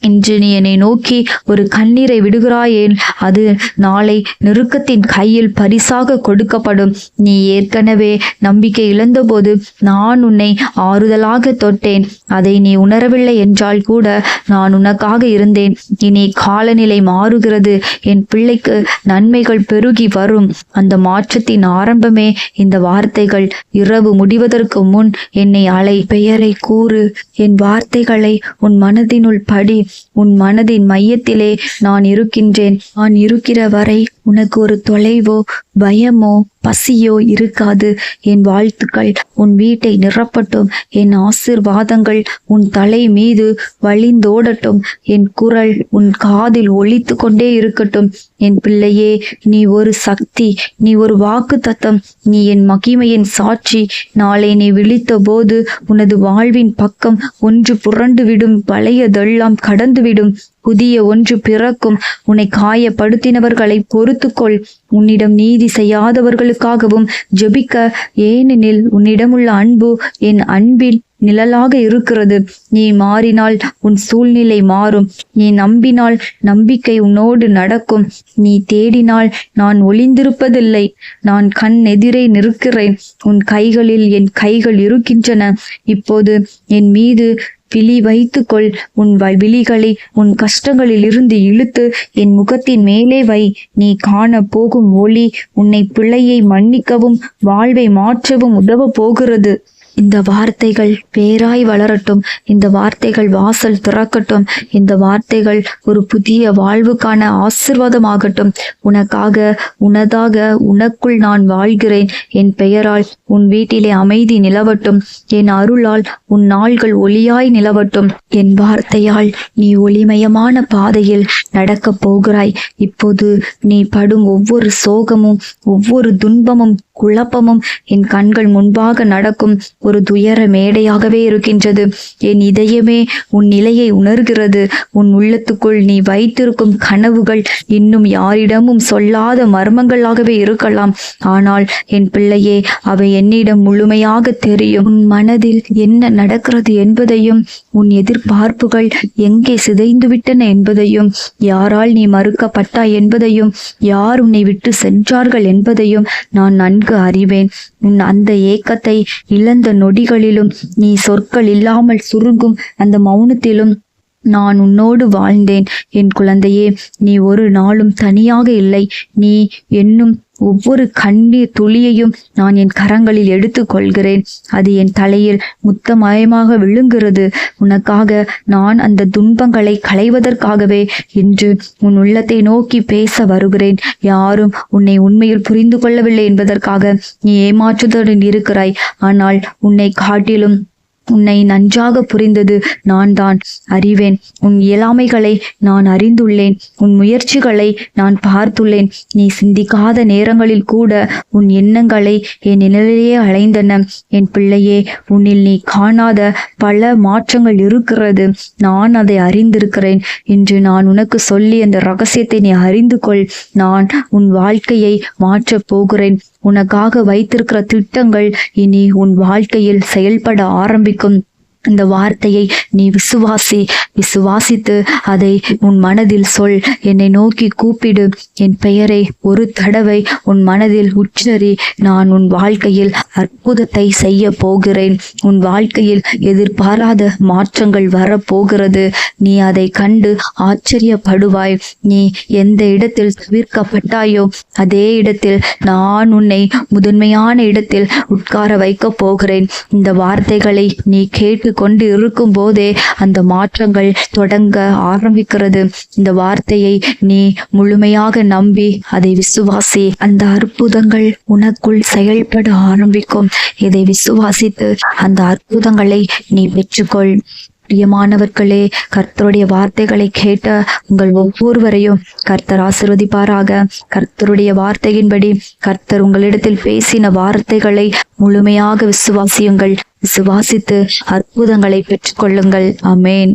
இன்று நீ என்னை நோக்கி ஒரு கண்ணீரை விடுகிறாயேல் அது நாளை நெருக்கத்தின் கையில் பரிசாக கொடுக்கப்படும். நீ ஏற்கனவே நம்பிக்கை இழந்தபோது நான் உன்னை ஆறுதலாக தொட்டேன். அதை நீ உணரவில்லை என்றால் கூட நான் உனக்காக இருந்தேன். இனி காலநிலை மாறுகிறது. என் பிள்ளைக்கு நன்மைகள் பெருகி வரும். அந்த மாற்றத்தின் ஆரம்பமே இந்த வார்த்தைகள். இரவு முடிவதற்கு முன் என்னை அலை, பெயரை கூறு. என் வார்த்தைகளை உன் மனதினுள் படி. உன் மனதின் மையத்திலே நான் இருக்கின்றேன். நான் இருக்கிற வரை உனக்கு ஒரு தொலைவோ பயமோ பசியோ இருக்காது. என் வாழ்த்துக்கள் உன் வீட்டை நிரப்பட்டும். என் ஆசிர்வாதங்கள் உன் தலை மீது வழிந்தோடட்டும். என் குரல் உன் காதில் ஒலித்து கொண்டே இருக்கட்டும். என் பிள்ளையே, நீ ஒரு சக்தி. நீ ஒரு வாக்கு தத்தம். நீ என் மகிமையின் சாட்சி. நாளை நீ விழித்த போது உனது வாழ்வின் பக்கம் ஒன்று புரண்டு விடும். பழையதெல்லாம் கடந்துவிடும். புதிய ஒன்று பிறக்கும். உன்னை காயப்படுத்தினவர்களை பொறுத்துக்கொள். உன்னிடம் நீதி செய்யாதவர்களுக்காகவும் ஜெபிக்க. ஏனெனில் உன்னிடமுள்ள அன்பு என் அன்பில் நிழலாக இருக்கிறது. நீ மாறினால் உன் சூழ்நிலை மாறும். நீ நம்பினால் நம்பிக்கை உன்னோடு நடக்கும். நீ தேடினால் நான் ஒளிந்திருப்பதில்லை. நான் கண் எதிரே நிற்கிறேன். உன் கைகளில் என் கைகள் இருக்கின்றன. இப்போது என் மீது விழி வைத்துக்கொள். உன் விழிகளை உன் கஷ்டங்களில் இருந்து இழுத்து என் முகத்தின் மேலே வை. நீ காண போகும் ஒளி உன்னை பிழையை மன்னிக்கவும் வாழ்வை மாற்றவும் உதவ போகிறது. இந்த வார்த்தைகள் வேராய் வளரட்டும். இந்த வார்த்தைகள் வாசல் திறக்கட்டும். இந்த வார்த்தைகள் ஒரு புதிய வாழ்வுக்கான ஆசீர்வாதமாகட்டும். உனக்காக, உனதாக, உனக்குள் நான் வாழ்கிறேன். என் பெயரால் உன் வீட்டிலே அமைதி நிலவட்டும். என் அருளால் உன் நாள்கள் ஒளியாய் நிலவட்டும். என் வார்த்தையால் நீ ஒளிமயமான பாதையில் நடக்கப் போகிறாய். இப்போது நீ படும் ஒவ்வொரு சோகமும், ஒவ்வொரு துன்பமும், குழப்பமும் என் கண்கள் முன்பாக நடக்கும் ஒரு துயர மேடையாகவே இருக்கின்றது. என் இதயமே உன் நிலையை உணர்கிறது. உன் உள்ளத்துக்குள் நீ வைத்திருக்கும் கனவுகள் இன்னும் யாரிடமும் சொல்லாத மர்மங்களாகவே இருக்கலாம். ஆனால் என் பிள்ளையே, அவை என்னிடம் முழுமையாக தெரியும். உன் மனதில் என்ன நடக்கிறது என்பதையும், உன் எதிர்பார்ப்புகள் எங்கே சிதைந்துவிட்டன என்பதையும், யாரால் நீ மறுக்கப்பட்டாய் என்பதையும், யார் உன்னை விட்டு சென்றார்கள் என்பதையும் நான் நன்கு அறிவேன். உன் அந்த ஏக்கத்தை இழந்த நொடிகளிலும், நீ சொற்கள் இல்லாமல் சுருங்கும் அந்த மௌனத்திலும் நான் உன்னோடு வாழ்ந்தேன். என் குழந்தையே, நீ ஒரு நாளும் தனியாக இல்லை. நீ என்னும் ஒவ்வொரு கண்ணீர் துளியையும் நான் என் கரங்களில் எடுத்துக்கொள்கிறேன். அது என் தலையில் முத்தமயமாக விழுங்குகிறது. உனக்காக நான் அந்த துன்பங்களை களைவதற்காகவே இன்று உன் உள்ளத்தை நோக்கி பேச வருகிறேன். யாரும் உன்னை உண்மையில் புரிந்து கொள்ளவில்லை என்பதற்காக நீ ஏமாற்றுடன் இருக்கிறாய். ஆனால் உன்னை காட்டிலும் உன்னை நன்றாக புரிந்தது நான் தான். அறிவேன். உன் இயலாமைகளை நான் அறிந்துள்ளேன். உன் முயற்சிகளை நான் பார்த்துள்ளேன். நீ சிந்திக்காத நேரங்களில் கூட உன் எண்ணங்களை என் நிழலிலே அலைந்தன. என் பிள்ளையே, உன்னில் நீ காணாத பல மாற்றங்கள் இருக்கிறது. நான் அதை அறிந்திருக்கிறேன். இன்று நான் உனக்கு சொல்லி அந்த ரகசியத்தை நீ அறிந்து கொள். நான் உன் வாழ்க்கையை மாற்றப் போகிறேன். உனக்காக வைத்திருக்கிற திட்டங்கள் இனி உன் வாழ்க்கையில் செயல்பட ஆரம்பிக்கும். இந்த வார்த்தையை நீ விசுவாசித்து அதை உன் மனதில் சொல். என்னை நோக்கி கூப்பிடு. என் பெயரை ஒரு தடவை உன் மனதில் உச்சரி. நான் உன் வாழ்க்கையில் அற்புதத்தை செய்ய போகிறேன். உன் வாழ்க்கையில் எதிர்பாராத மாற்றங்கள் வரப்போகிறது. நீ அதை கண்டு ஆச்சரியப்படுவாய். நீ எந்த இடத்தில் தவிர்க்கப்பட்டாயோ அதே இடத்தில் நான் உன்னை முதன்மையான இடத்தில் உட்கார வைக்க போகிறேன். இந்த வார்த்தைகளை நீ கேட்டு கொண்டு இருக்கும் போதே அந்த மாற்றங்கள் தொடங்க ஆரம்பிக்கிறது. இந்த வார்த்தையை நீ முழுமையாக நம்பி அதை விசுவாசி. அந்த அற்புதங்கள் உனக்குள் செயல்பட ஆரம்பிக்கும். இதை விசுவாசித்து அந்த அற்புதங்களை நீ பெற்றுக்கொள். பிரியமானவர்களே, கர்த்தருடைய வார்த்தைகளை கேட்ட உங்கள் ஒவ்வொருவரையும் கர்த்தர் ஆசீர்வதிப்பாராக. கர்த்தருடைய வார்த்தையின்படி கர்த்தர் உங்களிடத்தில் பேசின வார்த்தைகளை முழுமையாக விசுவாசியுங்கள். விசுவாசித்து அற்புதங்களை பெற்றுக்கொள்ளுங்கள். ஆமென்.